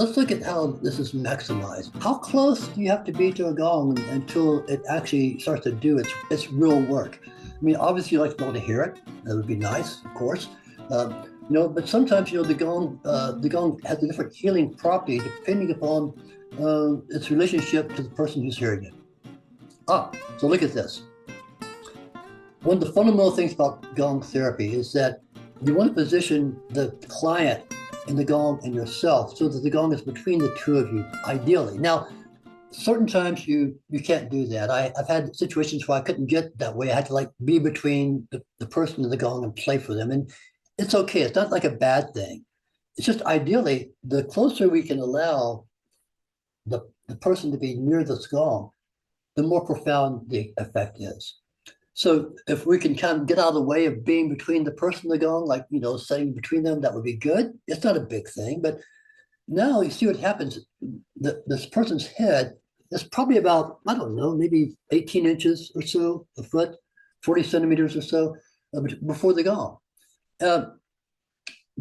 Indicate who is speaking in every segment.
Speaker 1: let's look at how this is maximized. How close do you have to be to a gong until it actually starts to do its real work? I mean, obviously you like to be able to hear it. That would be nice, of course. But sometimes the gong has a different healing property depending upon its relationship to the person who's hearing it. So look at this. One of the fundamental things about gong therapy is that you want to position the client and the gong and yourself so that the gong is between the two of you, ideally. Now, certain times you can't do that. I've had situations where I couldn't get that way. I had to be between the person and the gong and play for them. And it's okay. It's not like a bad thing. It's just ideally, the closer we can allow the person to be near this gong, the more profound the effect is. So if we can kind of get out of the way of being between the person and the gong, sitting between them, that would be good. It's not a big thing, but now you see what happens. This person's head is probably about, I don't know, maybe 18 inches or so, a foot, 40 centimeters or so before the gong. The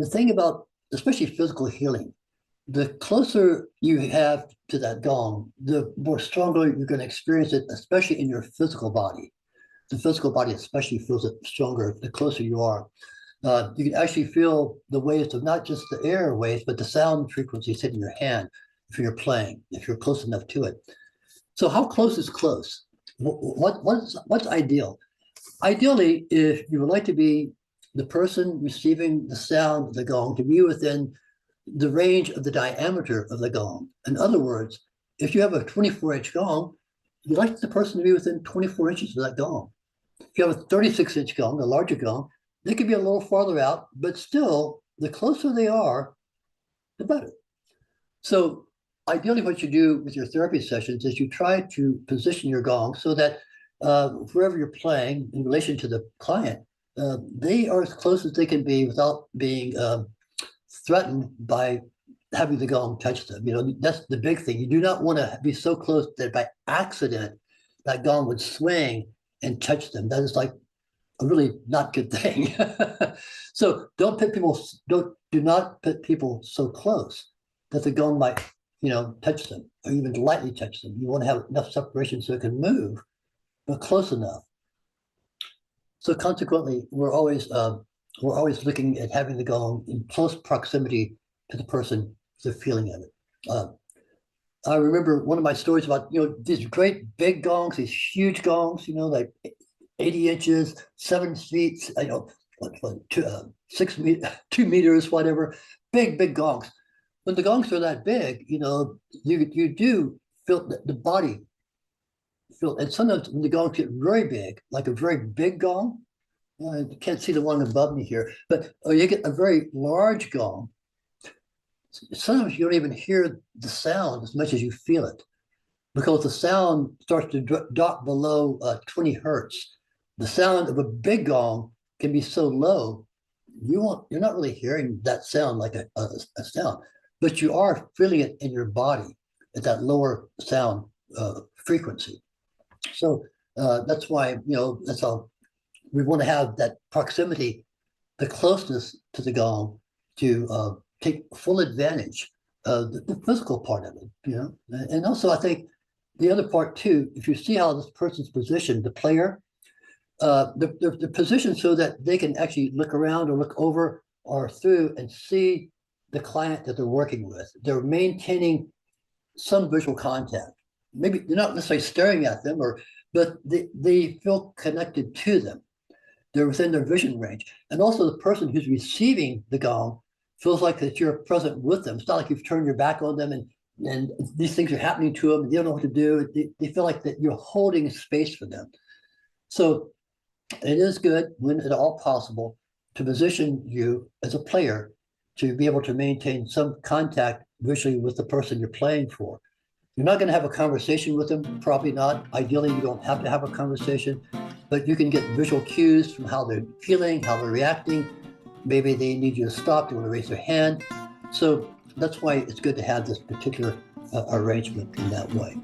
Speaker 1: thing about, especially physical healing, the closer you have to that gong, the more stronger you're going to experience it, especially in your physical body. The physical body especially feels it stronger the closer you are. You can actually feel the waves of not just the air waves, but the sound frequencies hitting your hand if you're playing, if you're close enough to it. So how close is close? What's ideal? Ideally, if you would like to be the person receiving the sound of the gong to be within the range of the diameter of the gong. In other words, if you have a 24-inch gong, you'd like the person to be within 24 inches of that gong. If you have a 36-inch gong, a larger gong, they could be a little farther out, but still, the closer they are, the better. So ideally what you do with your therapy sessions is you try to position your gong so that wherever you're playing in relation to the client, they are as close as they can be without being threatened by having the gong touch them. That's the big thing. You do not want to be so close that by accident, that gong would swing and touch them. That is like a really not good thing. So do not put people so close that the gong might, touch them or even lightly touch them. You want to have enough separation so it can move, but close enough. So consequently, we're always looking at having the gong in close proximity to the person, the feeling of it. I remember one of my stories about, these great big gongs, these huge gongs, like 80 inches, 7 feet, 2 meters, whatever, big gongs. When the gongs are that big, you do feel the body feel, and sometimes when the gongs get very big, like a very big gong, you can't see the one above me here, but you get a very large gong. Sometimes you don't even hear the sound as much as you feel it because the sound starts to drop below 20 hertz. The sound of a big gong can be so low, you're not really hearing that sound like a sound, but you are feeling it in your body at that lower sound frequency. So that's why, that's how we want to have that proximity, the closeness to the gong to take full advantage of the physical part of it, And also I think the other part too, if you see how this person's positioned, the player, they're positioned so that they can actually look around or look over or through and see the client that they're working with. They're maintaining some visual contact. Maybe they're not necessarily staring at them, but they feel connected to them. They're within their vision range. And also the person who's receiving the gong feels like that you're present with them. It's not like you've turned your back on them and these things are happening to them and they don't know what to do. They feel like that you're holding space for them. So it is good when at all possible to position you as a player to be able to maintain some contact visually with the person you're playing for. You're not going to have a conversation with them, probably not. Ideally, you don't have to have a conversation, but you can get visual cues from how they're feeling, how they're reacting. Maybe they need you to stop, they want to raise their hand. So that's why it's good to have this particular arrangement in that way.